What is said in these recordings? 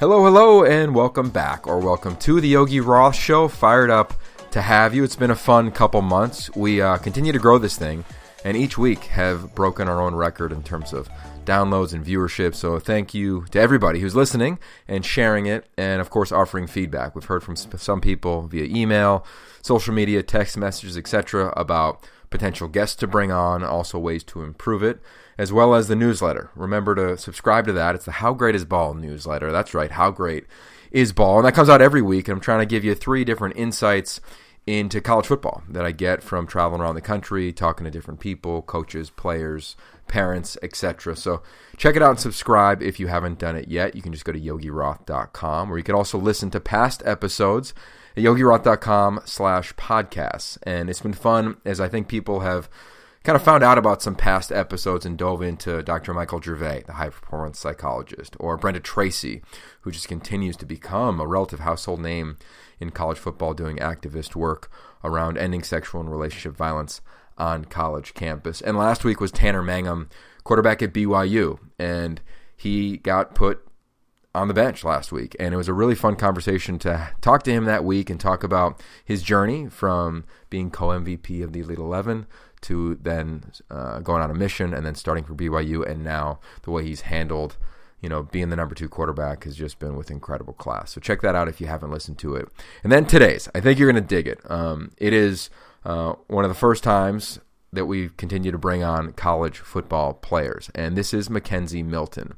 Hello, and welcome back, or welcome to the Yogi Roth Show. Fired up to have you. It's been a fun couple months. We continue to grow this thing, and each week have broken our own record in terms of downloads and viewership. So thank you to everybody who's listening and sharing it, and of course offering feedback. We've heard from some people via email, social media, text messages, etc. about potential guests to bring on, also ways to improve it, as well as the newsletter. Remember to subscribe to that. It's the How Great is Ball newsletter. That's right, How Great is Ball. And that comes out every week, and I'm trying to give you 3 different insights into college football that I get from traveling around the country, talking to different people, coaches, players, parents, etc. So check it out and subscribe if you haven't done it yet. You can just go to yogiroth.com, or you can also listen to past episodes at yogiroth.com/podcasts. And it's been fun, as I think people have kind of found out about some past episodes and dove into Dr. Michael Gervais, the high-performance psychologist, or Brenda Tracy, who just continues to become a relative household name in college football, doing activist work around ending sexual and relationship violence on college campus. And last week was Tanner Mangum, quarterback at BYU, and he got put on the bench last week. And it was a really fun conversation to talk to him that week and talk about his journey from being co-MVP of the Elite 11 to then going on a mission and then starting for BYU, and now the way he's handled, being the number 2 quarterback has just been with incredible class. So check that out if you haven't listened to it. And then today's, I think you're going to dig it. It is one of the first times that we continue to bring on college football players, and this is Mackenzie Milton.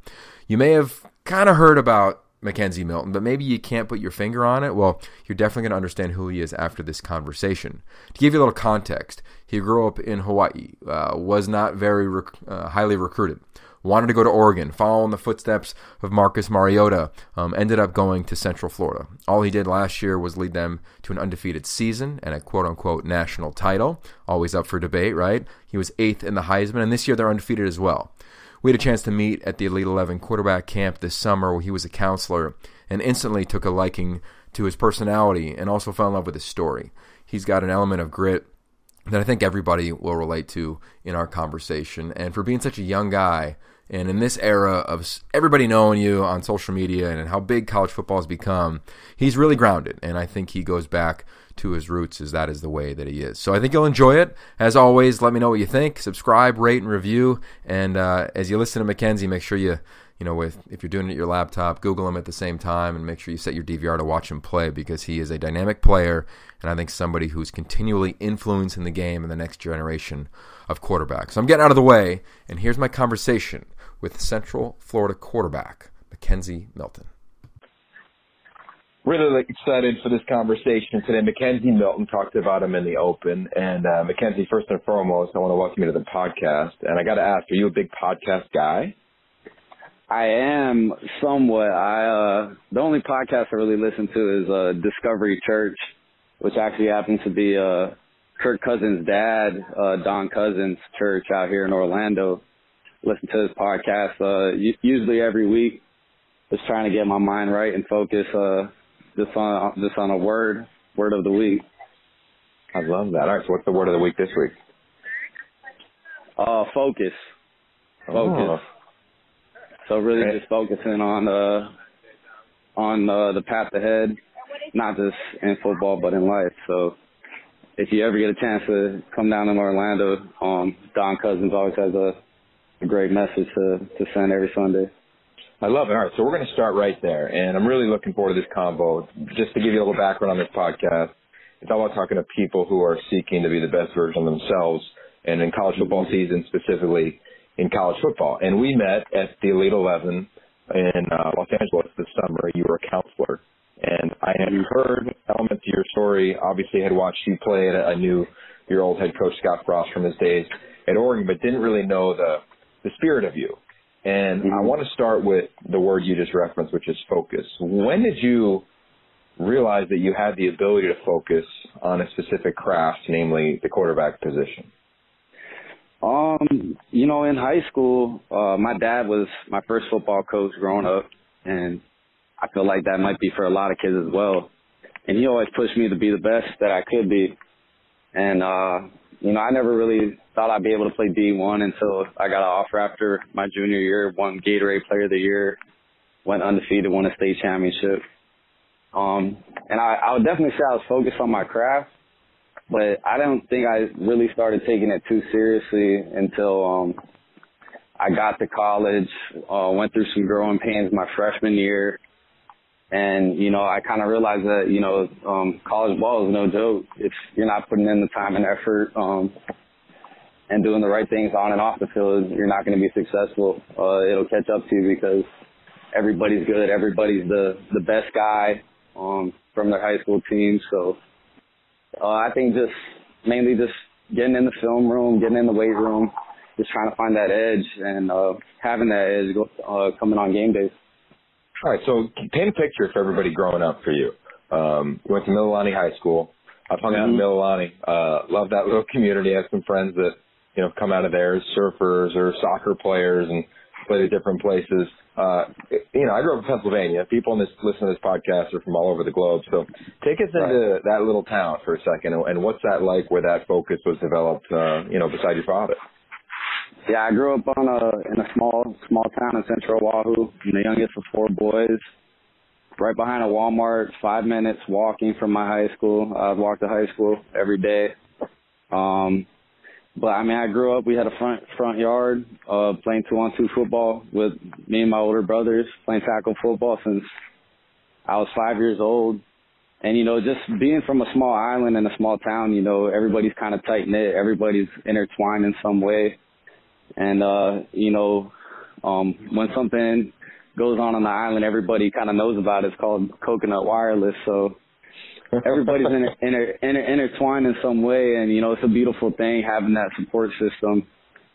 You may have kind of heard about Mackenzie Milton, but maybe you can't put your finger on it. Well, you're definitely going to understand who he is after this conversation. To give you a little context, he grew up in Hawaii, was not very highly recruited, wanted to go to Oregon, follow in the footsteps of Marcus Mariota, ended up going to Central Florida. All he did last year was lead them to an undefeated season and a quote-unquote national title, always up for debate, right? He was 8th in the Heisman, and this year they're undefeated as well. We had a chance to meet at the Elite 11 quarterback camp this summer where he was a counselor, and instantly took a liking to his personality and also fell in love with his story. He's got an element of grit that I think everybody will relate to in our conversation. And for being such a young guy, and in this era of everybody knowing you on social media and how big college football has become, he's really grounded. And I think he goes back to his roots, as that is the way that he is. So I think you'll enjoy it. As always, let me know what you think. Subscribe, rate, and review. And as you listen to Mackenzie, make sure if you're doing it at your laptop, Google him at the same time, and make sure you set your DVR to watch him play, because he is a dynamic player, and I think somebody who's continually influencing the game in the next generation of quarterbacks. So I'm getting out of the way, and here's my conversation with Central Florida quarterback Mackenzie Milton. Really excited for this conversation today. Mackenzie Milton, talked about him in the open. And Mackenzie, first and foremost, I want to welcome you to the podcast. And I got to ask, are you a big podcast guy? I am somewhat. The only podcast I really listen to is Discovery Church, which actually happens to be Kirk Cousins' dad, Don Cousins' church out here in Orlando. Listen to his podcast usually every week. Just trying to get my mind right and focus just on a word of the week. I love that. All right, so what's the word of the week this week? Focus. Focus. So really just focusing on the path ahead, not just in football but in life. So if you ever get a chance to come down in Orlando, Don Cousins always has a great message to send every Sunday. I love it. All right, so we're going to start right there, and I'm really looking forward to this convo. Just to give you a little background on this podcast, it's all about talking to people who are seeking to be the best version of themselves, and in college football season, specifically in college football. And we met at the Elite 11 in Los Angeles this summer. You were a counselor, and I had heard elements of your story. Obviously, had watched you play, and I knew your old head coach, Scott Frost, from his days at Oregon, but didn't really know the spirit of you. And I want to start with the word you just referenced, which is focus. When did you realize that you had the ability to focus on a specific craft, namely the quarterback position? In high school, my dad was my first football coach growing up, and I feel like that might be for a lot of kids as well. And he always pushed me to be the best that I could be. And, I never really thought I'd be able to play D1 until I got an offer after my junior year, won Gatorade Player of the Year, went undefeated, won a state championship. And I would definitely say I was focused on my craft, but I don't think I really started taking it too seriously until I got to college, went through some growing pains my freshman year. And, you know, I kind of realized that, you know, college ball is no joke. If you're not putting in the time and effort and doing the right things on and off the field, you're not going to be successful. It'll catch up to you because everybody's good. Everybody's the best guy from their high school team. So I think mainly getting in the film room, getting in the weight room, just trying to find that edge and having that edge coming on game days. All right, so paint a picture for everybody growing up for you. You went to Mililani High School. I've hung out in Mililani. Love that little community. I have some friends that, you know, come out of there as surfers or soccer players and played at different places. You know, I grew up in Pennsylvania. People listen to this podcast are from all over the globe. So take us into that little town for a second, and what's that like where that focus was developed, you know, beside your father? Yeah, I grew up in a small town in Central Oahu. I'm the youngest of 4 boys. Right behind a Walmart, 5 minutes walking from my high school. I walk to high school every day. But I mean, I grew up. We had a front yard, playing 2-on-2 football with me and my older brothers, playing tackle football since I was 5 years old. And you know, just being from a small island in a small town, you know, everybody's kind of tight knit. Everybody's intertwined in some way. And, you know, when something goes on the island, everybody kind of knows about it. It's called Coconut Wireless. So everybody's intertwined in some way. And, you know, it's a beautiful thing having that support system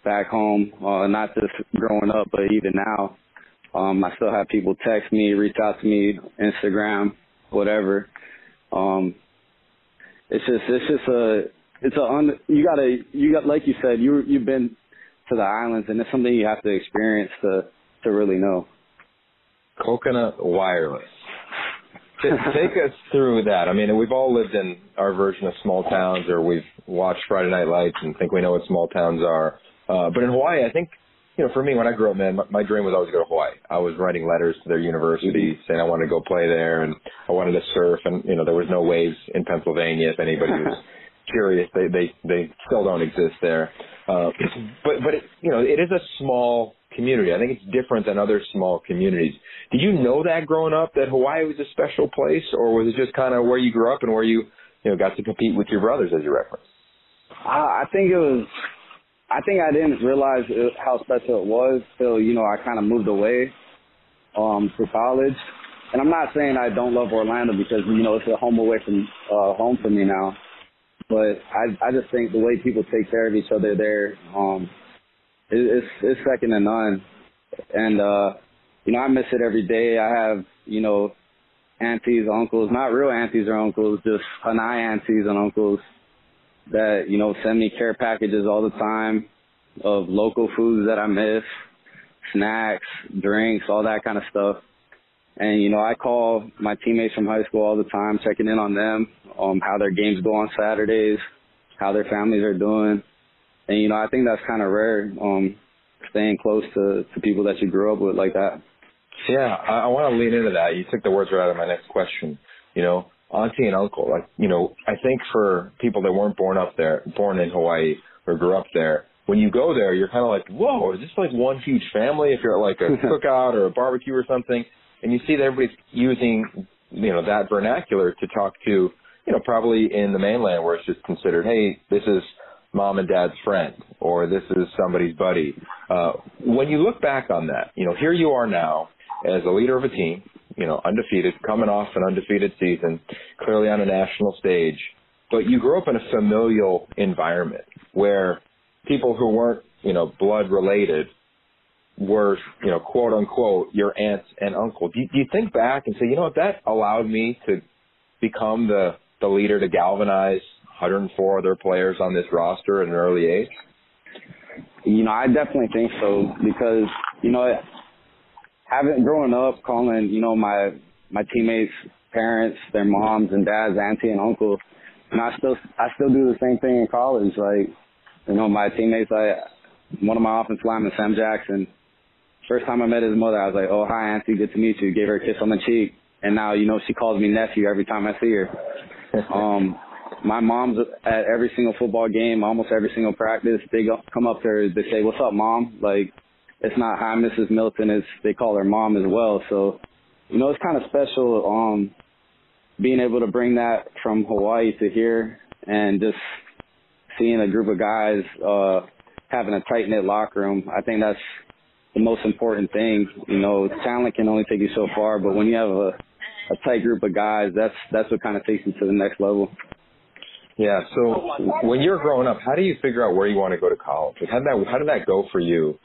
back home, not just growing up, but even now. I still have people text me, reach out to me, Instagram, whatever. You got, like you said, you've been to the islands, and it's something you have to experience to really know. Coconut Wireless. Take us through that. I mean, we've all lived in our version of small towns, or we've watched Friday Night Lights and think we know what small towns are. But in Hawaii, I think, you know, for me, when I grew up, man, my dream was always to go to Hawaii. I was writing letters to their universities saying I wanted to go play there, and I wanted to surf, and, you know, there was no waves in Pennsylvania. If anybody was curious, they still don't exist there. But it, you know, it is a small community. I think it's different than other small communities. Did you know that growing up, that Hawaii was a special place, or was it just kind of where you grew up and where you know, got to compete with your brothers, as you referenced? I think I didn't realize how special it was till, you know, I kind of moved away for college. And I'm not saying I don't love Orlando because, you know, it's a home away from home for me now. But I just think the way people take care of each other there, it's second to none. And, you know, I miss it every day. I have, you know, aunties, uncles, not real aunties or uncles, just Hanai aunties and uncles that, you know, send me care packages all the time of local foods that I miss, snacks, drinks, all that kind of stuff. And, you know, I call my teammates from high school all the time, checking in on them, how their games go on Saturdays, how their families are doing. And, you know, I think that's kind of rare, staying close to people that you grew up with like that. Yeah, I want to lean into that. You took the words right out of my next question. You know, auntie and uncle, like, you know, I think for people that weren't born in Hawaii or grew up there, when you go there, you're kind of like, whoa, is this like one huge family? If you're at like a cookout or a barbecue or something, and you see that everybody's using, you know, that vernacular to talk to, you know, probably in the mainland where it's just considered, hey, this is mom and dad's friend, or this is somebody's buddy. When you look back on that, you know, here you are now as a leader of a team, you know, undefeated, coming off an undefeated season, clearly on a national stage, but you grew up in a familial environment where people who weren't, you know, blood related were, you know, quote unquote, your aunts and uncle. Do you think back and say, you know what, that allowed me to become the leader to galvanize 104 other players on this roster at an early age? You know, I definitely think so because, you know, growing up, calling, you know, my teammates' parents, their moms and dads, auntie and uncle, and I still do the same thing in college. Like, you know, my teammates, one of my offensive linemen, Sam Jackson, First time I met his mother, I was like, oh, hi, Auntie, good to meet you. Gave her a kiss on the cheek. And now, you know, she calls me nephew every time I see her. My mom's at every single football game, almost every single practice. They come up to her, they say, what's up, Mom? Like, it's not hi, Mrs. Milton. They call her Mom as well. So, you know, it's kind of special being able to bring that from Hawaii to here and just seeing a group of guys having a tight-knit locker room. I think that's the most important thing. You know, talent can only take you so far, but when you have a tight group of guys, that's what kind of takes you to the next level. Yeah, so when you're growing up, how do you figure out where you want to go to college? How did that go for you?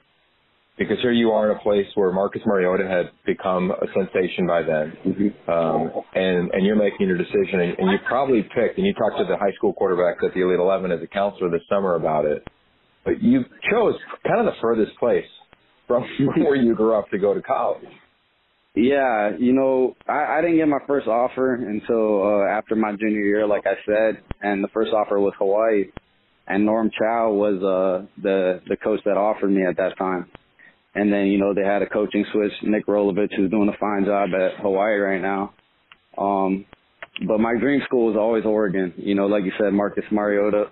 Because here you are in a place where Marcus Mariota had become a sensation by then, and you're making your decision, and you probably picked, and you talked to the high school quarterbacks at the Elite 11 as a counselor this summer about it, but you chose kind of the furthest place from where you grew up to go to college. Yeah, you know, I didn't get my first offer until after my junior year, like I said, and the first offer was Hawaii, and Norm Chow was the coach that offered me at that time. And then, you know, they had a coaching switch, Nick Rolovich, who's doing a fine job at Hawaii right now. But my dream school was always Oregon. You know, like you said, Marcus Mariota,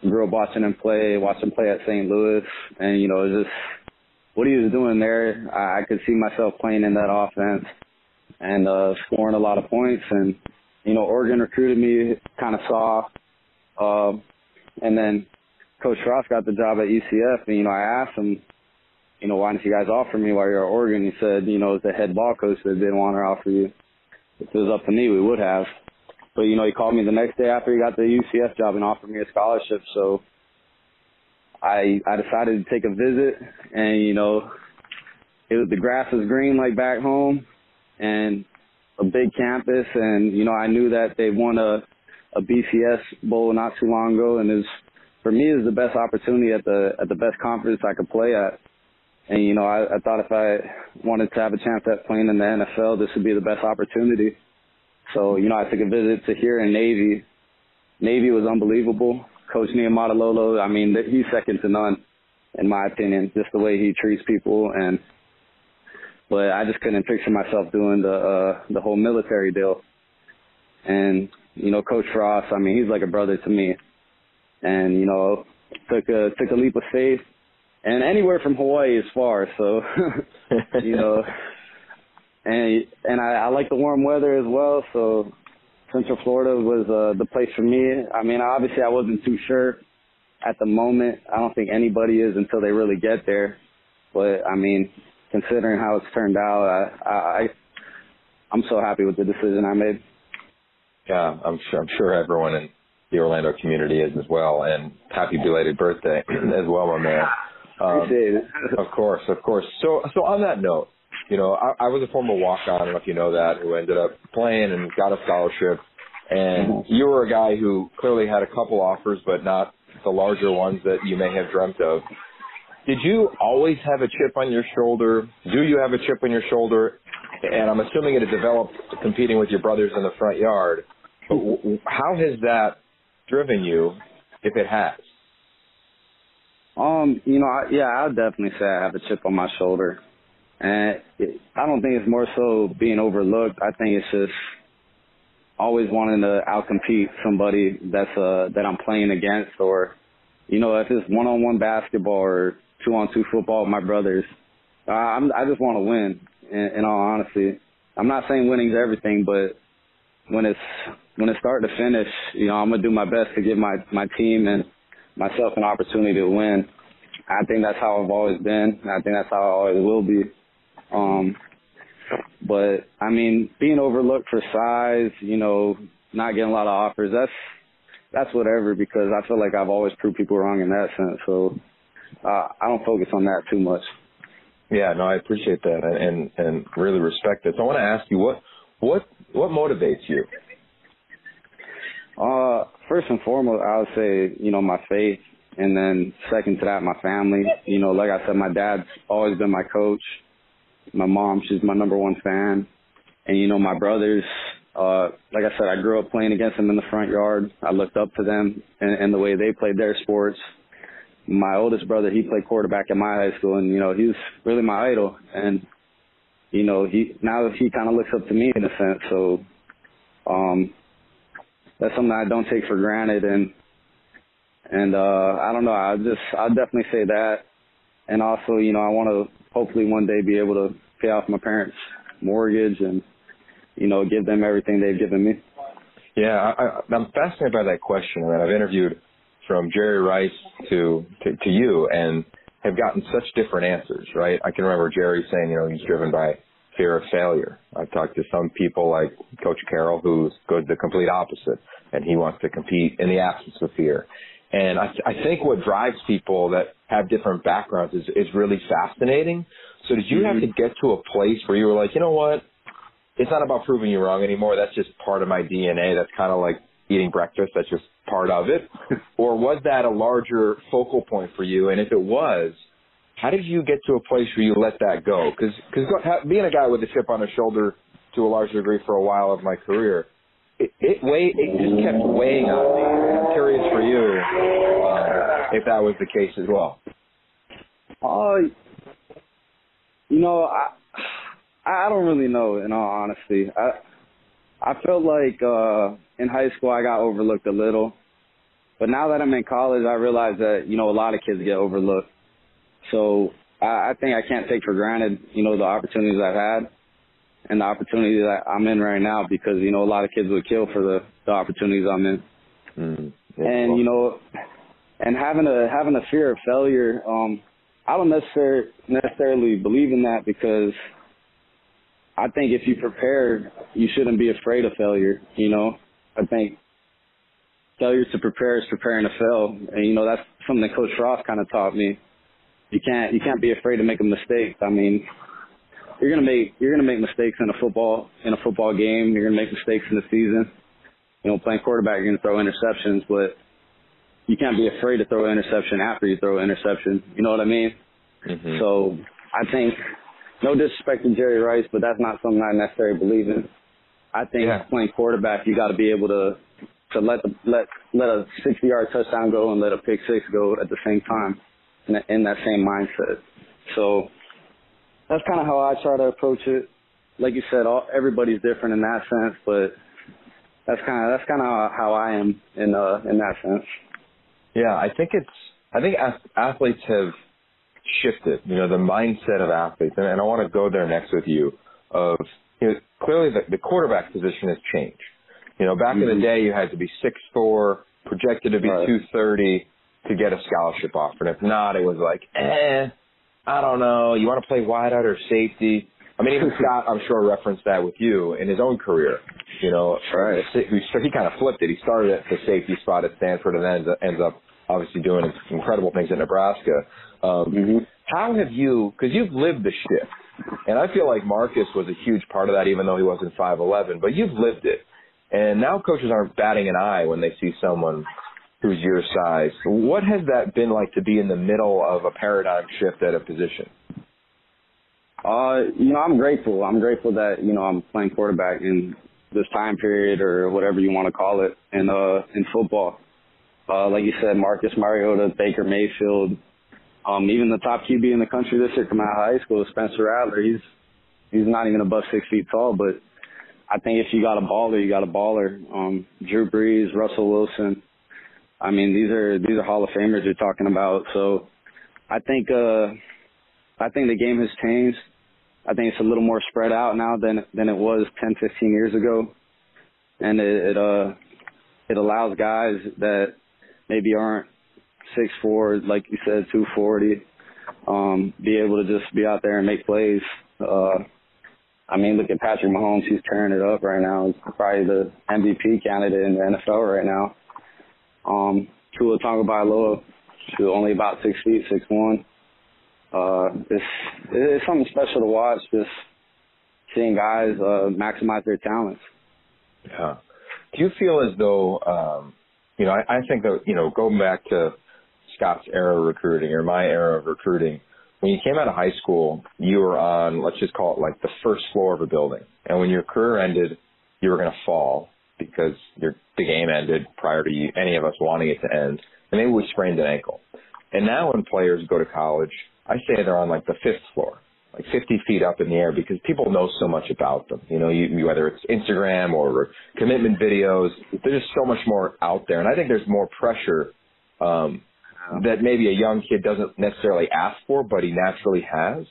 grew up watching him play at St. Louis, and, you know, it was just what he was doing there, I could see myself playing in that offense and scoring a lot of points. And, you know, Oregon recruited me kind of soft. And then Coach Roth got the job at UCF. And, you know, I asked him, you know, why didn't you guys offer me while you're at Oregon? He said, you know, as the head ball coach that didn't want to offer you. If it was up to me, we would have. But, you know, he called me the next day after he got the UCF job and offered me a scholarship. So I decided to take a visit, and, you know, the grass was green like back home and a big campus. And, you know, I knew that they won a BCS bowl not too long ago. And for me, it was the best opportunity at the best conference I could play at. And, you know, I thought if I wanted to have a chance at playing in the NFL, this would be the best opportunity. So, you know, I took a visit to here in Navy. Navy was unbelievable. Coach Niumatalolo, I mean, he's second to none, in my opinion, just the way he treats people. But I just couldn't picture myself doing the whole military deal. And, you know, Coach Frost, I mean, he's like a brother to me. And, you know, took a leap of faith. And anywhere from Hawaii is far, so, you know. And I like the warm weather as well, so Central Florida was the place for me. I mean, obviously I wasn't too sure at the moment. I don't think anybody is until they really get there. But, I mean, considering how it's turned out, I'm so happy with the decision I made. Yeah, I'm sure everyone in the Orlando community is as well. And happy belated birthday as well, my man. Appreciate it. Of course. So on that note, you know, I was a former walk-on, I don't know if you know that, who ended up playing and got a scholarship. And you were a guy who clearly had a couple offers, but not the larger ones that you may have dreamt of. Did you always have a chip on your shoulder? Do you have a chip on your shoulder? And I'm assuming it had developed competing with your brothers in the front yard. But how has that driven you, if it has? You know, I would definitely say I have a chip on my shoulder. And I don't think it's more so being overlooked. I think it's just always wanting to outcompete somebody that I'm playing against, or, you know, if it's one-on-one basketball or two-on-two football with my brothers, I just want to win. In all honesty, I'm not saying winning's everything, but when it's start to finish, you know, I'm gonna do my best to give my team and myself an opportunity to win. I think that's how I've always been. I think that's how I always will be. But I mean, being overlooked for size, you know, not getting a lot of offers, that's whatever, because I feel like I've always proved people wrong in that sense. So I don't focus on that too much. Yeah, no, I appreciate that and really respect it. So I want to ask you, what motivates you? First and foremost, I would say, you know, my faith, and then second to that, my family. You know, like I said, my dad's always been my coach. My mom, she's my number one fan. And, you know, my brothers, like I said, I grew up playing against them in the front yard. I looked up to them and the way they played their sports. my oldest brother, he played quarterback at my high school, and, you know, he was really my idol. And, you know, he kind of looks up to me in a sense. So that's something I don't take for granted. And I don't know, I'll definitely say that. And also, you know, I want to hopefully one day be able to pay off my parents' mortgage and, you know, give them everything they've given me. Yeah, I'm fascinated by that question. I mean, I've interviewed from Jerry Rice to you and have gotten such different answers, right? I can remember Jerry saying, you know, he's driven by fear of failure. I've talked to some people like Coach Carroll who's the complete opposite, and he wants to compete in the absence of fear. And I think what drives people that have different backgrounds is really fascinating. So did you have to get to a place where you were like, you know what, it's not about proving you wrong anymore. That's just part of my DNA. That's kind of like eating breakfast. That's just part of it. Or was that a larger focal point for you? And if it was, how did you get to a place where you let that go? Because being a guy with a chip on his shoulder to a large degree for a while of my career, it just kept weighing on me. I'm curious for you if that was the case as well. You know, I don't really know, in all honesty. I felt like in high school I got overlooked a little. But now that I'm in college, I realize that, you know, a lot of kids get overlooked. So I think I can't take for granted, you know, the opportunities I've had and the opportunity that I'm in right now, because, you know, a lot of kids would kill for the opportunities I'm in. And, you know, and having a fear of failure, I don't necessarily believe in that, because I think if you prepare, you shouldn't be afraid of failure, you know. I think failure to prepare is preparing to fail. And, you know, that's something that Coach Roth kind of taught me. You can't be afraid to make a mistake. I mean, you're gonna make mistakes in a football game. You're gonna make mistakes in the season. You know, playing quarterback, you're gonna throw interceptions, but you can't be afraid to throw an interception after you throw an interception. You know what I mean? So I think, no disrespect to Jerry Rice, but that's not something I necessarily believe in. I think playing quarterback, you got to be able to let a 60-yard touchdown go and let a pick six go at the same time in that same mindset. So that's kind of how I try to approach it. Like you said, everybody's different in that sense, but that's kind of how I am in that sense. Yeah, I think athletes have shifted, you know, the mindset of athletes, and I want to go there next with you. Of, you know, clearly the quarterback position has changed. You know, back in the day, you had to be 6'4", projected to be 230 to get a scholarship offer, and if not, it was like, I don't know. You want to play wideout or safety? I mean, even Scott, I'm sure, referenced that with you in his own career. You know, he kind of flipped it. He started at the safety spot at Stanford and then ends up obviously doing incredible things at Nebraska. How have you, because you've lived the shift, and I feel like Marcus was a huge part of that, even though he wasn't 5'11", but you've lived it. And now coaches aren't batting an eye when they see someone who's your size. What has that been like to be in the middle of a paradigm shift at a position? You know, I'm grateful. I'm grateful that, you know, I'm playing quarterback in this time period, or whatever you want to call it, in football. Like you said, Marcus Mariota, Baker Mayfield, even the top QB in the country this year coming out of high school, Spencer Rattler. He's not even above 6 feet tall, but I think if you got a baller, you got a baller. Drew Brees, Russell Wilson. I mean, these are Hall of Famers you're talking about. So I think the game has changed. I think it's a little more spread out now than it was 10, 15 years ago. And it allows guys that maybe aren't 6'4", like you said, 240, be able to just be out there and make plays. I mean, look at Patrick Mahomes. He's tearing it up right now. He's probably the MVP candidate in the NFL right now. Tua Tagovailoa, who's only about 6 feet, 6'1". It's something special to watch, just seeing guys maximize their talents. Yeah. Do you feel as though, you know, I think that, you know, going back to Scott's era of recruiting or my era of recruiting, when you came out of high school, you were on, let's just call it like the first floor of a building. And when your career ended, you were going to fall because the game ended prior to any of us wanting it to end. And maybe we sprained an ankle. And now when players go to college, I say they're on like the 5th floor, like 50 feet up in the air, because people know so much about them. You know, whether it's Instagram or commitment videos, there's just so much more out there. And I think there's more pressure that maybe a young kid doesn't necessarily ask for, but he naturally has.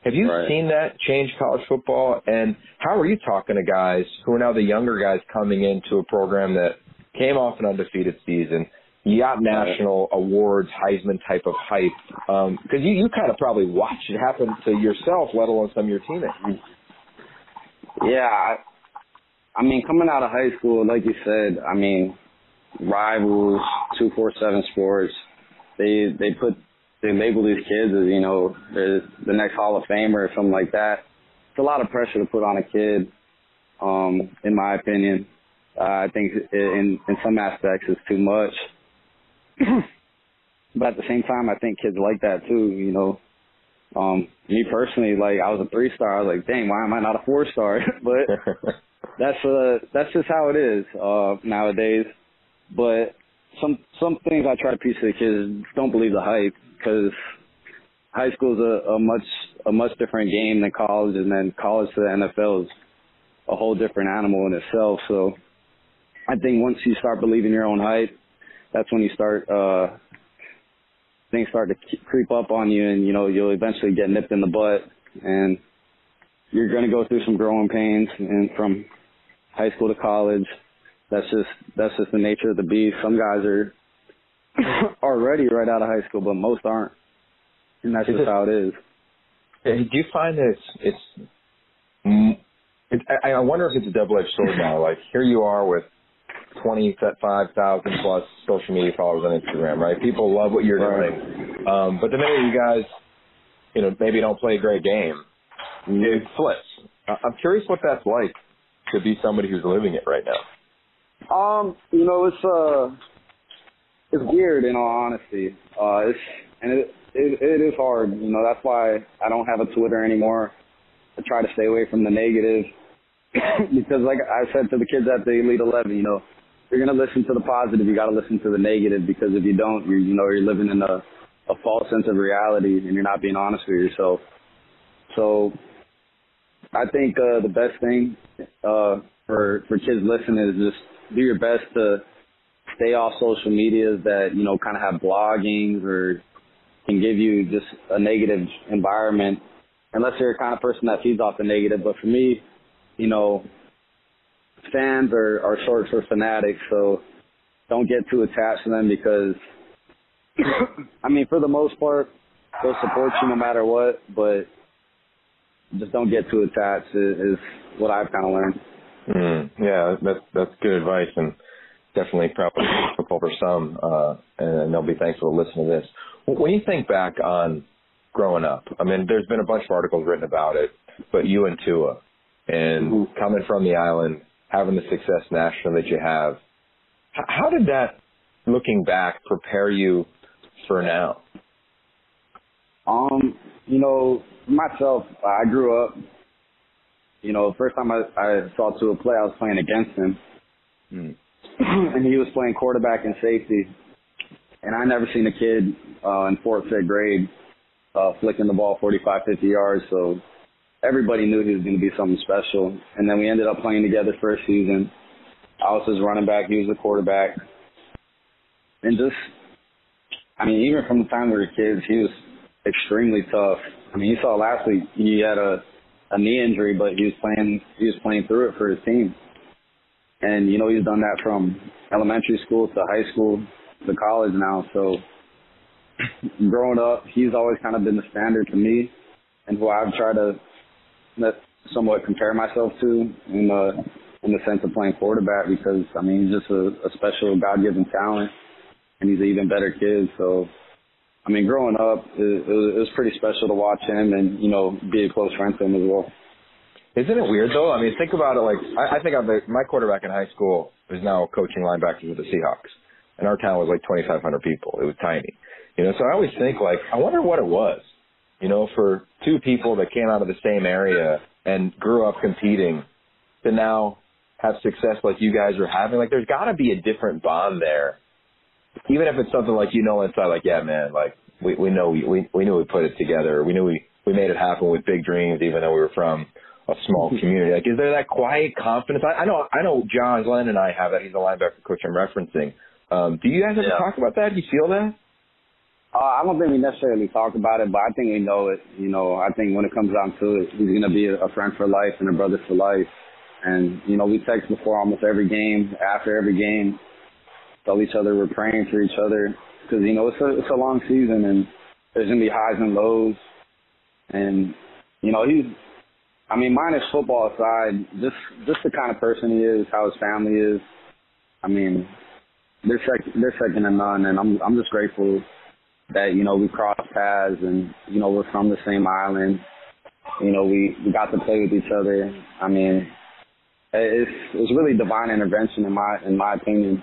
Have you seen that change college football? And how are you talking to guys who are now the younger guys coming into a program that came off an undefeated season? You got national awards, Heisman type of hype. Because you kind of probably watched it happen to yourself, let alone some of your teammates. Yeah. I mean, coming out of high school, like you said, I mean, Rivals, 247 Sports, they label these kids as, you know, the next Hall of Famer or something like that. It's a lot of pressure to put on a kid, in my opinion. I think in some aspects it's too much. But at the same time, I think kids like that too, you know. Me personally, like, I was a 3-star. I was like, dang, why am I not a 4-star? But that's just how it is nowadays. But some things I try to preach to the kids: don't believe the hype, because high school is a much different game than college, and then college to the NFL is a whole different animal in itself. So I think once you start believing your own hype, that's when you start things start to creep up on you, and, you know, you'll eventually get nipped in the butt, and you're going to go through some growing pains, and from high school to college. That's just the nature of the beast. Some guys are ready right out of high school, but most aren't, and that's just how it is. Do you find that I wonder if it's a double-edged sword now. Like, here you are with 25,000 plus social media followers on Instagram, right? People love what you're doing, but the minute you guys, you know, maybe don't play a great game, it flips. I'm curious what that's like to be somebody who's living it right now. You know, it's weird, in all honesty. It is hard. You know, that's why I don't have a Twitter anymore. I try to stay away from the negative because, like I said to the kids at the Elite 11, you know, if you're gonna listen to the positive, you got to listen to the negative, because if you don't, you're living in a false sense of reality, and you're not being honest with yourself. So I think the best thing for kids listening is just do your best to stay off social medias that, you know, kind of have blogging or can give you just a negative environment, unless you're the kind of person that feeds off the negative. But for me, you know, fans are short for fanatics, so don't get too attached to them, because, I mean, for the most part, they'll support you no matter what, but just don't get too attached is what I've kind of learned. Yeah, that's good advice, and definitely probably difficult for some, and they'll be thankful to listen to this. When you think back on growing up, I mean, there's been a bunch of articles written about it, but you and Tua, and coming from the island, having the success nationally that you have, how did that, looking back, prepare you for now? You know, myself, I grew up, you know, first time I saw Tua play, I was playing against him. And he was playing quarterback and safety. And I never seen a kid in 4th, 5th grade flicking the ball 45, 50 yards. So everybody knew he was going to be something special. And then we ended up playing together for a season. I was his running back. He was the quarterback. And just, I mean, even from the time we were kids, he was extremely tough. I mean, you saw last week he had a knee injury, but he was playing through it for his team. And, you know, he's done that from elementary school to high school to college now. So growing up, he's always kind of been the standard to me, and who I've tried to somewhat compare myself to in the sense of playing quarterback, because, I mean, he's just a special God-given talent, and he's an even better kid. So, I mean, growing up, it was pretty special to watch him and, you know, be a close friend to him as well. Isn't it weird, though? I mean, think about it. Like, I think my quarterback in high school is now coaching linebackers with the Seahawks, and our town was like 2,500 people. It was tiny. You know, so I always think, like, I wonder what it was, you know, for two people that came out of the same area and grew up competing to now have success like you guys are having. Like, there's got to be a different bond there even if it's something like, inside, like, yeah, man, like, we know we knew we put it together. We knew we made it happen with big dreams, even though we were from a small community. Like, is there that quiet confidence? I know John Glenn and I have that. He's the linebacker coach I'm referencing. Do you guys ever talk about that? Do you feel that? I don't think we necessarily talk about it, but I think we know it. I think when it comes down to it, he's going to be a friend for life and a brother for life. And, we text before almost every game, after every game, tell each other we're praying for each other. Because, it's a long season, and there's going to be highs and lows. And, minus football aside, just the kind of person he is, how his family is, they're second to none. And I'm just grateful that, we crossed paths and, we're from the same island. We got to play with each other. It's really divine intervention in my opinion.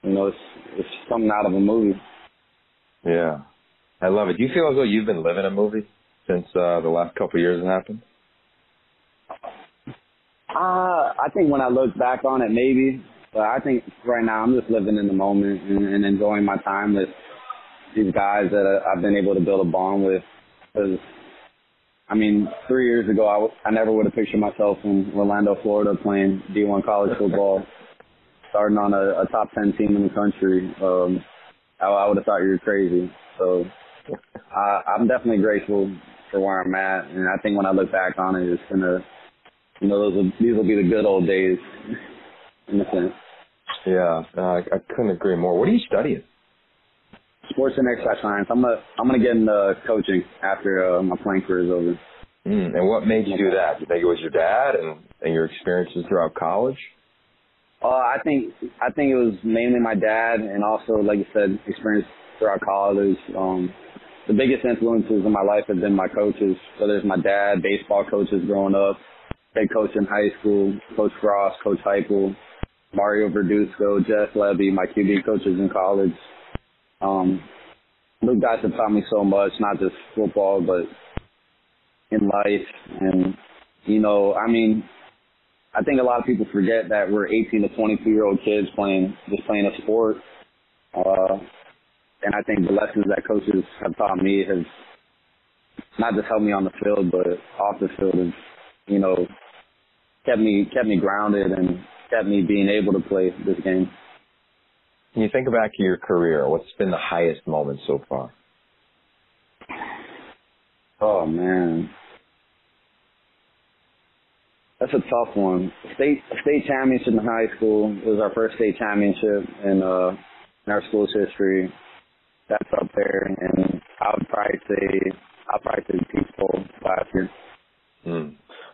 It's something out of a movie. Yeah. I love it. Do you feel as though you've been living a movie since the last couple of years it happened? I think when I look back on it, maybe. But I think right now I'm just living in the moment and enjoying my time with these guys that I've been able to build a bond with. Because, 3 years ago, I never would have pictured myself in Orlando, Florida, playing D1 college football, starting on a top 10 team in the country. I would have thought you were crazy. So I'm definitely grateful for where I'm at. And I think when I look back on it, it's going to, these will be the good old days, in a sense. Yeah, I couldn't agree more. What are you studying? Sports and exercise science. I'm gonna get into coaching after my playing career is over. And what made you do that? Do you think it was your dad and your experiences throughout college? I think it was mainly my dad, and also, like you said, experience throughout college. The biggest influences in my life have been my coaches. Whether it's my dad, baseball coaches growing up, head coach in high school, Coach Frost, Coach Heupel, Mario Verduzco, Jeff Levy, my QB coaches in college. Those guys have taught me so much, not just football, but in life. And, I think a lot of people forget that we're 18 to 22-year-old kids playing a sport. And I think the lessons that coaches have taught me have not just helped me on the field, but off the field have, kept me grounded and kept me being able to play this game. When you think back to your career, what's been the highest moment so far? Oh, man. That's a tough one. State championship in high school. It was our first state championship in our school's history. That's up there. And I'll probably say the Peach Bowl last year.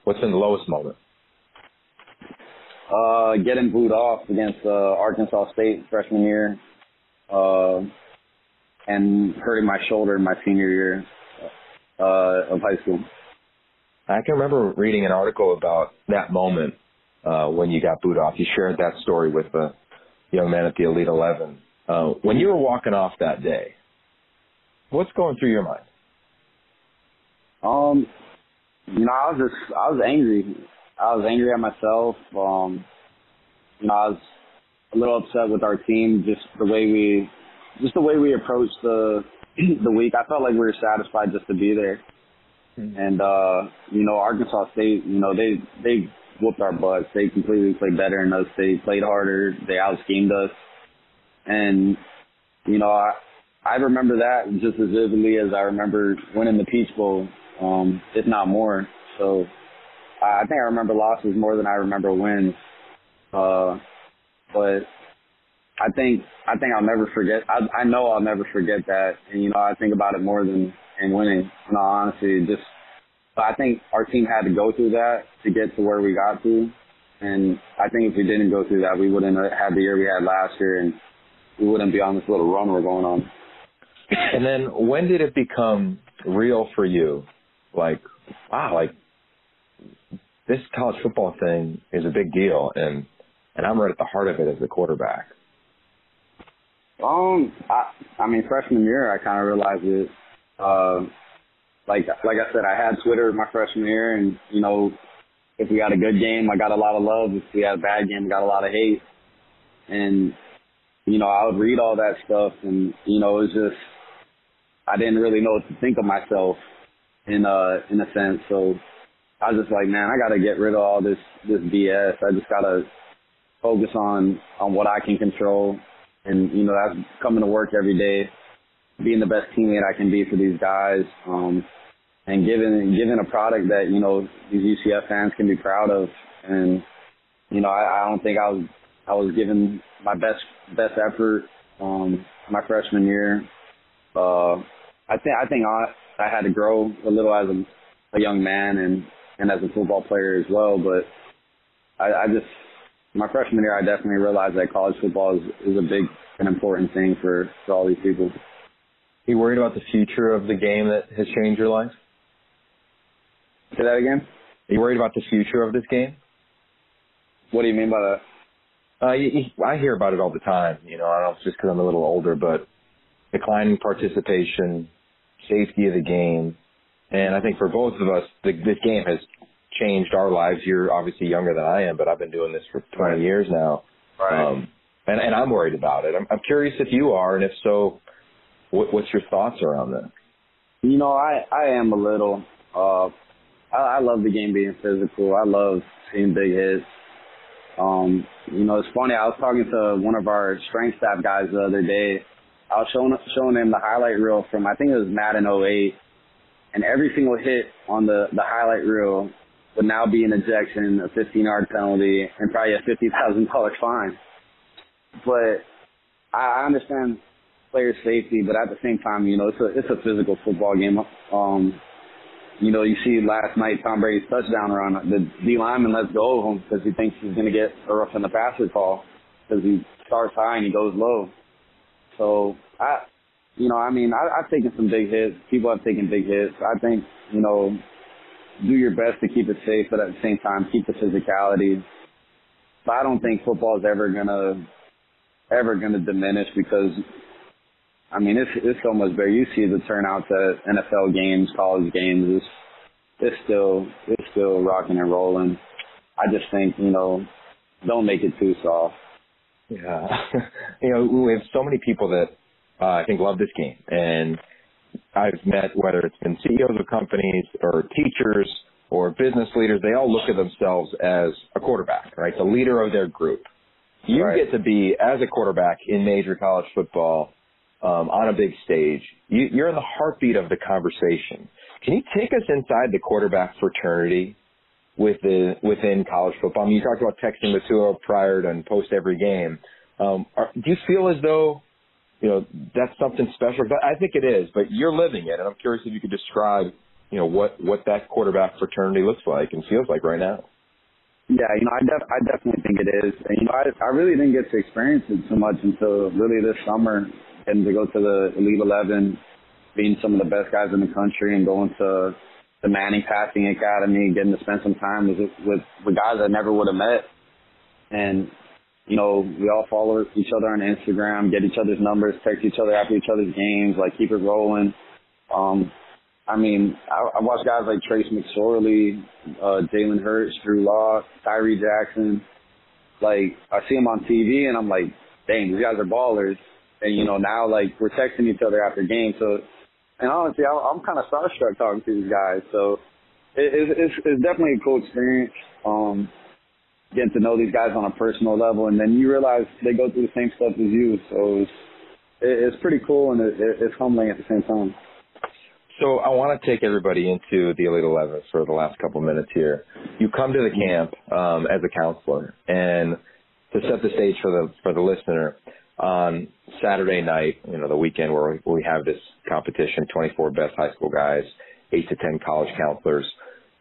What's been the lowest moment? Getting booed off against Arkansas State freshman year, and hurting my shoulder my senior year of high school. I can remember reading an article about that moment when you got booed off. You shared that story with a young man at the Elite 11. When you were walking off that day, what's going through your mind? I was angry. I was angry at myself. I was a little upset with our team, just the way we approached the week. I felt like we were satisfied just to be there. And Arkansas State, they whooped our butts. They completely played better than us. They played harder. They out-schemed us. And I remember that just as vividly as I remember winning the Peach Bowl, if not more. So I think I remember losses more than I remember wins. But I think I'll never forget. I know I'll never forget that. And, I think about it more than in winning. In all honesty, but I think our team had to go through that to get to where we got to. And I think if we didn't go through that, we wouldn't have had the year we had last year, and we wouldn't be on this little run we're going on. And then when did it become real for you? Like, wow, like this college football thing is a big deal, and I'm right at the heart of it as the quarterback. Freshman year, I kind of realized it. Like I said, I had Twitter my freshman year, and, if we had a good game, I got a lot of love. If we had a bad game, I got a lot of hate. And, I would read all that stuff, and, it was just, I didn't really know what to think of myself in a sense. So I was just like, man, I got to get rid of all this BS. I just got to focus on what I can control. And, that's coming to work every day, being the best teammate I can be for these guys, and giving a product that, these UCF fans can be proud of. And, I don't think I was giving my best effort my freshman year. I think I had to grow a little as a young man and as a football player as well. But my freshman year, I definitely realized that college football is a big and important thing for all these people. Are you worried about the future of the game that has changed your life? Say that again? Are you worried about the future of this game? What do you mean by that? I hear about it all the time. I don't know if it's just because I'm a little older, but declining participation, safety of the game, and I think for both of us, this game has changed our lives. You're obviously younger than I am, but I've been doing this for 20 years now. Right. And I'm worried about it. I'm curious if you are, and if so, what's your thoughts around that? I am a little. I love the game being physical. I love seeing big hits. It's funny. I was talking to one of our strength staff guys the other day. I was showing him the highlight reel from, I think it was Madden 08, and every single hit on the highlight reel would now be an ejection, a 15-yard penalty, and probably a $50,000 fine. But I understand player safety, but at the same time, it's a physical football game. You see last night Tom Brady's touchdown run. The D lineman lets go of him because he thinks he's going to get a roughing the passer call because he starts high and he goes low. So I've taken some big hits. People have taken big hits. I think, do your best to keep it safe, but at the same time, keep the physicality. But I don't think football is ever gonna diminish because, it's so much better. You see the turnouts at NFL games, college games. It's still rocking and rolling. I just think, don't make it too soft. Yeah. We have so many people that I think love this game. And I've met, whether it's been CEOs of companies or teachers or business leaders, they all look at themselves as a quarterback, right? The leader of their group. You Right. get to be, as a quarterback in major college football, on a big stage. You're in the heartbeat of the conversation. Can you take us inside the quarterback fraternity within college football? You talked about texting Matua prior to and post every game. Do you feel as though, that's something special? I think it is, but you're living it, and I'm curious if you could describe, what that quarterback fraternity looks like and feels like right now. Yeah, I definitely think it is. And, I really didn't get to experience it so much until really this summer, getting to go to the Elite 11, being some of the best guys in the country, and going to the Manning Passing Academy, getting to spend some time with guys I never would have met. And, we all follow each other on Instagram, get each other's numbers, text each other after each other's games, keep it rolling. I watch guys like Trace McSorley, Jalen Hurts, Drew Lock, Tyree Jackson. I see them on TV, and I'm like, dang, these guys are ballers. And, now, we're texting each other after games. So, and honestly, I'm kind of starstruck talking to these guys. So it's definitely a cool experience, getting to know these guys on a personal level. And then you realize they go through the same stuff as you. So it's pretty cool, and it's humbling at the same time. So I want to take everybody into the Elite 11 for the last couple minutes here. You come to the camp as a counselor, and to set the stage for the listener, on Saturday night, the weekend where we have this competition, 24 best high school guys, 8 to 10 college counselors.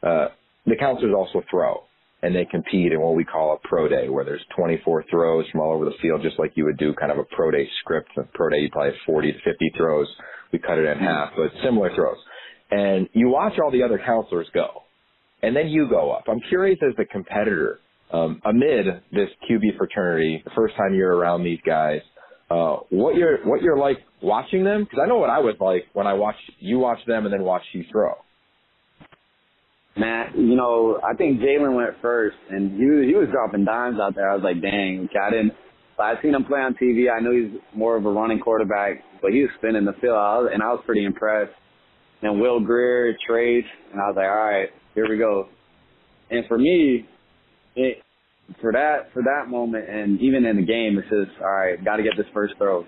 The counselors also throw, and they compete in what we call a pro day, where there's 24 throws from all over the field, just like you would do kind of a pro day script. A pro day, you probably have 40 to 50 throws. We cut it in half, but similar throws. And you watch all the other counselors go, and then you go up. I'm curious, as the competitor, amid this QB fraternity, the first time you're around these guys, what you're like watching them? Because I know what I was like when I watched you watch them and then watched you throw. Man, I think Jalen went first, and he was dropping dimes out there. I was like, dang, okay, I seen him play on TV. I knew he's more of a running quarterback, but he was spinning the field, and I was pretty impressed. And Will Greer, Trace, and I was like, all right, here we go. And for me, for that moment, and even in the game, it's just, all right, got to get this first throw.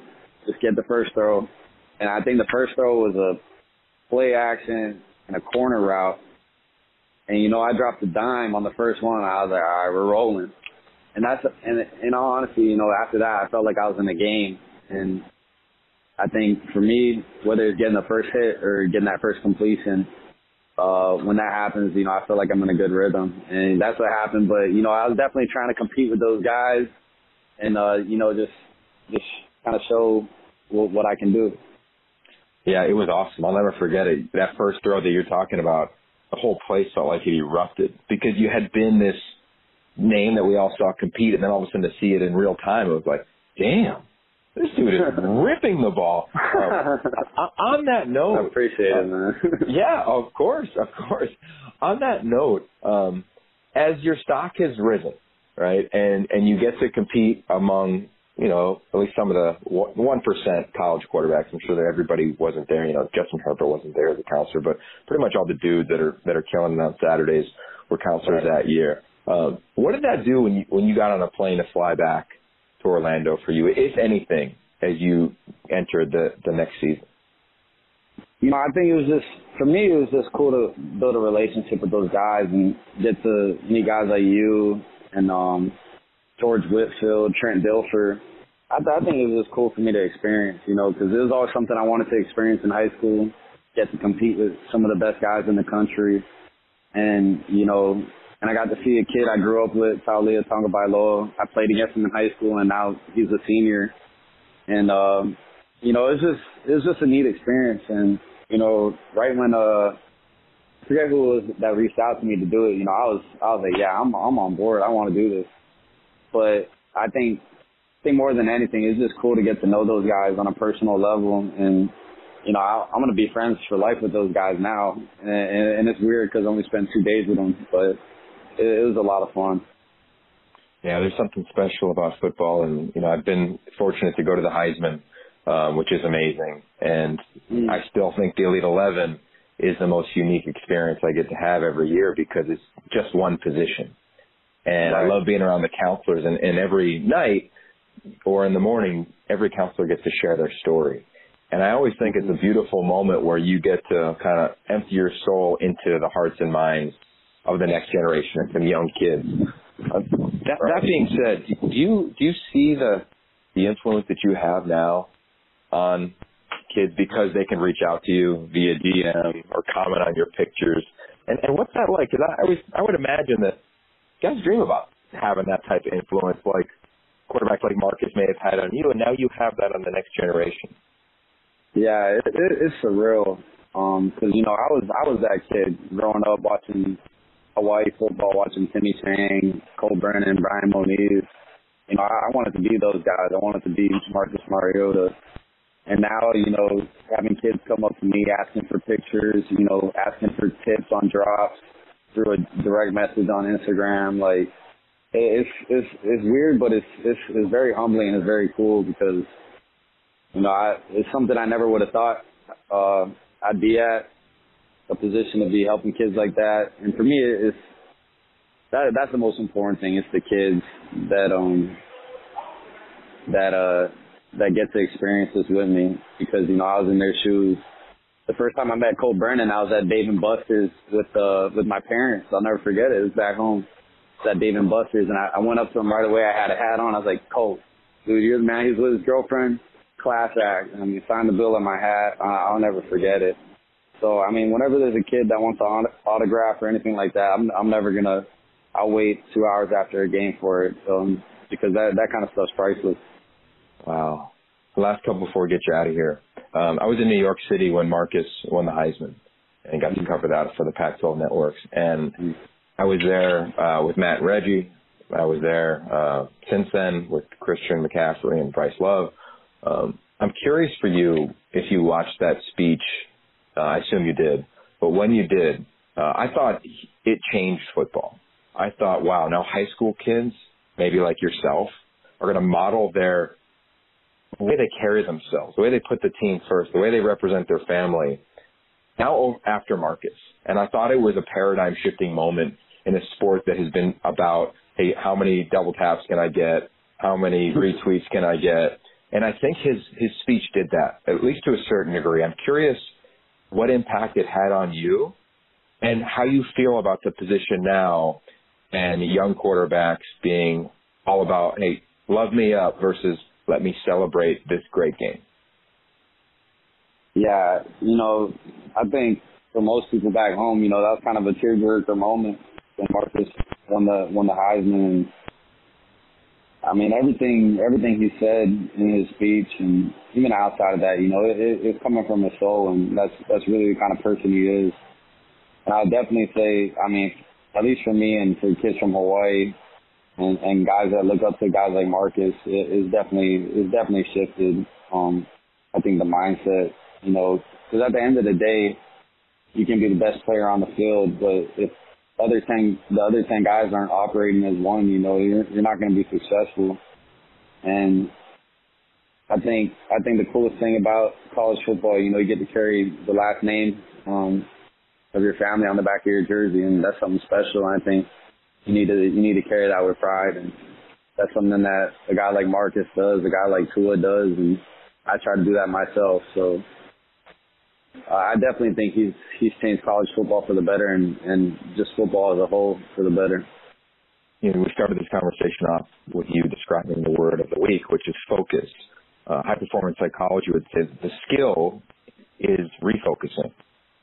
Just get the first throw. And I think the first throw was a play action and a corner route. And, you know, I dropped a dime on the first one. I was like, all right, we're rolling. And in all honesty, you know, after that, I felt like I was in the game. And I think for me, whether it's getting the first hit or getting that first completion, when that happens, you know, I feel like I'm in a good rhythm. And that's what happened. But, you know, I was definitely trying to compete with those guys and, you know, just kind of show what I can do. Yeah, it was awesome. I'll never forget it. That first throw that you're talking about, the whole place felt like it erupted because you had been this name that we all saw compete, and then all of a sudden to see it in real time, it was like, damn, this dude is ripping the ball. On that note, I appreciate it, man. Yeah, of course. On that note, as your stock has risen, right, and you get to compete among, you know, at least some of the 1% college quarterbacks. I'm sure that everybody wasn't there. You know, Justin Herbert wasn't there as a counselor, but pretty much all the dudes that are killing it on Saturdays were counselors that year. What did that do when you got on a plane to fly back to Orlando for you, if anything, as you entered the next season? You know, I think for me, it was just cool to build a relationship with those guys and get to meet guys like you and George Whitfield, Trent Dilfer. I think it was just cool for me to experience, you know, because it was always something I wanted to experience in high school, get to compete with some of the best guys in the country. And, you know, and I got to see a kid I grew up with, Taulia Tonga Bailoa. I played against him in high school, and now he's a senior. And, you know, it was just a neat experience. And, you know, right when, I forget who it was that reached out to me to do it, you know, I was like, yeah, I'm on board. I want to do this. But I think more than anything, it's just cool to get to know those guys on a personal level. And, you know, I'm going to be friends for life with those guys now. And it's weird because I only spent 2 days with them, but it was a lot of fun. Yeah, there's something special about football. And, you know, I've been fortunate to go to the Heisman, which is amazing. And I still think the Elite 11 is the most unique experience I get to have every year because it's just one position. And right. I love being around the counselors, and every night or in the morning, every counselor gets to share their story. And I always think it's a beautiful moment where you get to kind of empty your soul into the hearts and minds of the next generation and some young kids. That being said, do you see the influence that you have now on kids because they can reach out to you via DM or comment on your pictures? And what's that like? Because I would imagine that guys dream about having that type of influence, like quarterbacks like Marcus may have had on you, and now you have that on the next generation. Yeah, it's surreal. Because you know, I was that kid growing up watching Hawaii football, watching Timmy Chang, Cole Brennan, Brian Moniz. You know, I wanted to be those guys. I wanted to be Marcus Mariota. And now, you know, having kids come up to me asking for pictures, you know, asking for tips on drops through a direct message on Instagram, like it's weird, but it's very humbling and it's very cool because, you know, it's something I never would have thought I'd be at, a position to be helping kids like that. And for me, that's the most important thing. It's the kids that get to experience this with me because, you know, I was in their shoes. The first time I met Cole Brennan, I was at Dave & Buster's with my parents. I'll never forget it. It was back home. It was at Dave & Buster's, and I went up to him right away. I had a hat on. I was like, Cole, dude, you're the man. He's with his girlfriend. Class act. I mean, signed the bill on my hat. I'll never forget it. So, I mean, whenever there's a kid that wants an autograph or anything like that, I'm never going to – I'll wait 2 hours after a game for it because that kind of stuff's priceless. Wow. The last couple before we get you out of here. I was in New York City when Marcus won the Heisman and got to cover that for the Pac-12 networks. And I was there with Matt and Reggie. I was there since then with Christian McCaffrey and Bryce Love. I'm curious for you if you watched that speech. I assume you did. But when you did, I thought it changed football. I thought, wow, now high school kids, maybe like yourself, are going to model the way they carry themselves, the way they put the team first, the way they represent their family, now after Marcus. And I thought it was a paradigm-shifting moment in a sport that has been about, hey, how many double taps can I get? How many retweets can I get? And I think his speech did that, at least to a certain degree. I'm curious what impact it had on you and how you feel about the position now and young quarterbacks being all about, hey, love me up versus let me celebrate this great game. Yeah, I think for most people back home, that was kind of a tearjerker moment when Marcus won the Heisman. And I mean, everything he said in his speech and even outside of that, it's coming from his soul, and that's really the kind of person he is. And I would definitely say, I mean, at least for me and for kids from Hawaii and guys that look up to guys like Marcus, it's definitely shifted. I think the mindset, because at the end of the day, you can be the best player on the field, but if the other 10 guys aren't operating as one, you're not going to be successful. And I think the coolest thing about college football, you get to carry the last name of your family on the back of your jersey, and that's something special. And I think you need to carry that with pride, and that's something that a guy like Marcus does, a guy like Tua does, and I try to do that myself. So I definitely think he's changed college football for the better, and just football as a whole for the better. We started this conversation off with you describing the word of the week, which is focus. High-performance psychology would say that the skill is refocusing.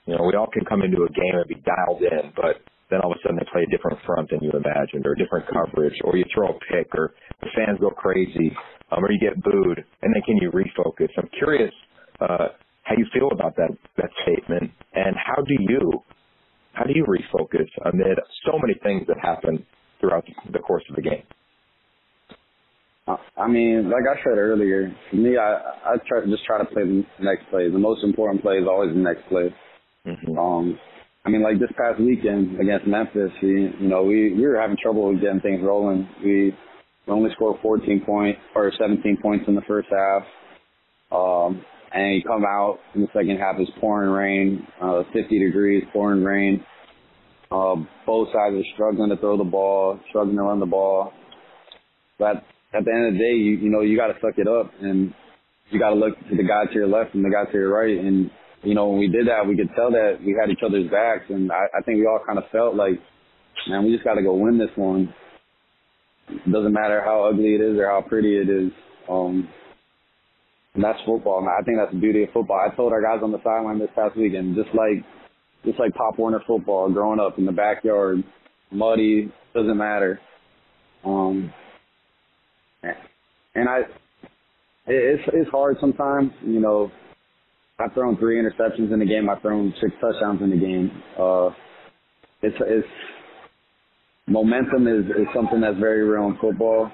We all can come into a game and be dialed in, but then all of a sudden they play a different front than you imagined, or different coverage, or you throw a pick, or the fans go crazy, or you get booed, and then can you refocus? I'm curious how you feel about that statement, and how do you refocus amid so many things that happen throughout the course of the game? I mean, like I said earlier, for me, I try to play the next play. The most important play is always the next play. Mm-hmm. I mean, like this past weekend against Memphis, we were having trouble with getting things rolling. We only scored 17 points in the first half. And you come out in the second half, it's pouring rain, 50 degrees, pouring rain. Both sides are struggling to throw the ball, struggling to run the ball. But at the end of the day, you got to suck it up, and you got to look to the guy to your left and the guy to your right. And, when we did that, we could tell that we had each other's backs. And I think we all kind of felt like, man, we just got to go win this one. It doesn't matter how ugly it is or how pretty it is. And that's football. And I think that's the beauty of football. I told our guys on the sideline this past weekend, just like Pop Warner football, growing up in the backyard, muddy, doesn't matter. And it's hard sometimes. I've thrown 3 interceptions in the game. I've thrown 6 touchdowns in the game. It's momentum is something that's very real in football.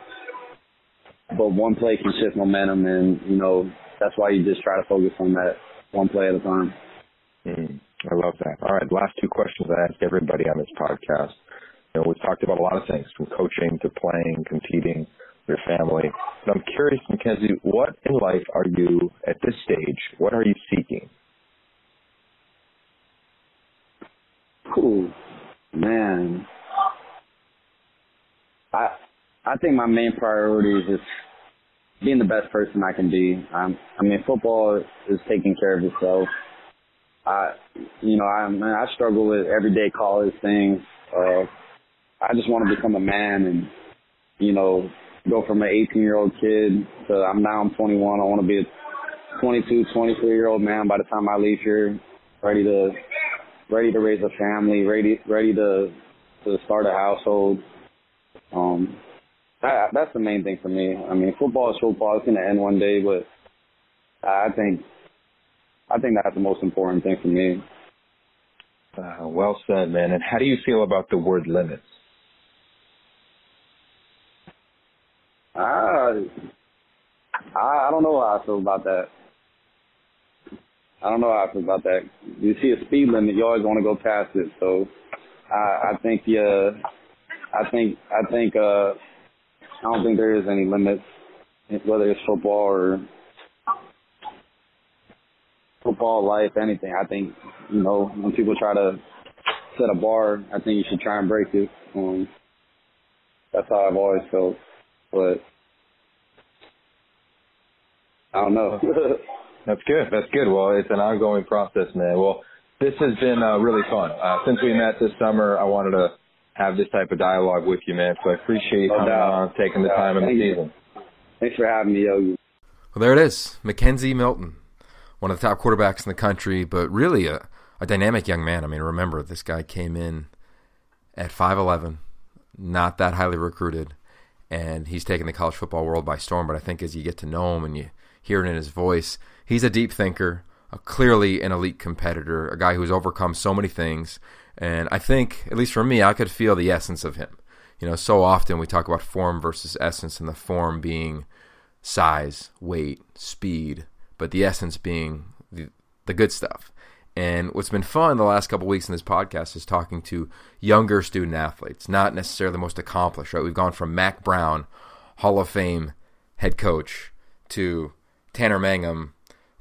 But one play can shift momentum, and, that's why you just try to focus on that one play at a time. I love that. All right, last 2 questions I ask everybody on this podcast. We've talked about a lot of things, from coaching to playing, competing, your family. But I'm curious, Mackenzie, what in life are you, at this stage, what are you seeking? Ooh, man. I think my main priority is just being the best person I can be. I mean, football is taking care of itself. I struggle with everyday college things. I just want to become a man and, go from an 18-year-old kid to I'm 21. I want to be a 22, 23-year-old man by the time I leave here, ready to raise a family, ready to start a household. That's the main thing for me. I mean, football is football. It's going to end one day, but I think that's the most important thing for me. Well said, man. And how do you feel about the word limits? I don't know how I feel about that. You see a speed limit, you always want to go past it. So I think I don't think there is any limits, whether it's football, life, anything. I think, when people try to set a bar, I think you should try and break it. That's how I've always felt. But I don't know. That's good. Well, it's an ongoing process, man. Well, this has been really fun. Since we met this summer, I wanted to have this type of dialogue with you, man. So I appreciate you coming on, taking the time in the season. Thanks for having me, Yogi. Well, there it is. Mackenzie Milton, one of the top quarterbacks in the country, but really a dynamic young man. I mean, remember, this guy came in at 5'11", not that highly recruited, and he's taken the college football world by storm. But I think as you get to know him and you hear it in his voice, he's a deep thinker, clearly an elite competitor, a guy who's overcome so many things. And I think, at least for me, I could feel the essence of him. So often we talk about form versus essence, and the form being size, weight, speed, but the essence being the good stuff. And what's been fun the last couple of weeks in this podcast is talking to younger student athletes, not necessarily the most accomplished, right? We've gone from Mac Brown, Hall of Fame head coach, to Tanner Mangum,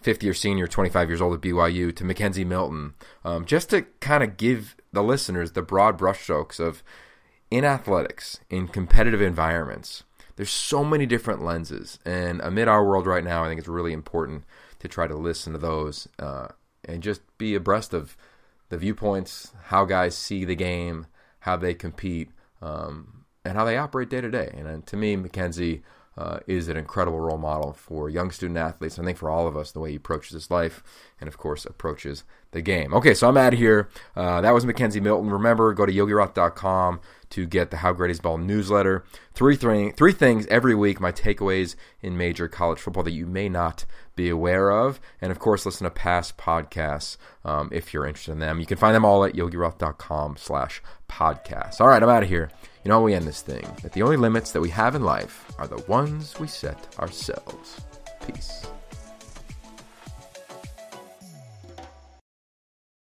50-year senior, 25 years old at BYU, to McKenzie Milton, just to kind of give the listeners the broad brushstrokes of, in athletics, in competitive environments, there's so many different lenses. And amid our world right now, I think it's really important to try to listen to those and just be abreast of the viewpoints, how guys see the game, how they compete, and how they operate day to day. And to me, Mackenzie is an incredible role model for young student athletes, and I think for all of us, the way he approaches his life and, of course, approaches the game. Okay, so I'm out of here. That was Mackenzie Milton. Remember, go to yogiroth.com to get the How Great Is Ball newsletter. Three things every week, my takeaways in major college football that you may not be aware of. And, of course, listen to past podcasts if you're interested in them. You can find them all at yogiroth.com/podcast. All right, I'm out of here. You know how we end this thing, that the only limits that we have in life are the ones we set ourselves. Peace.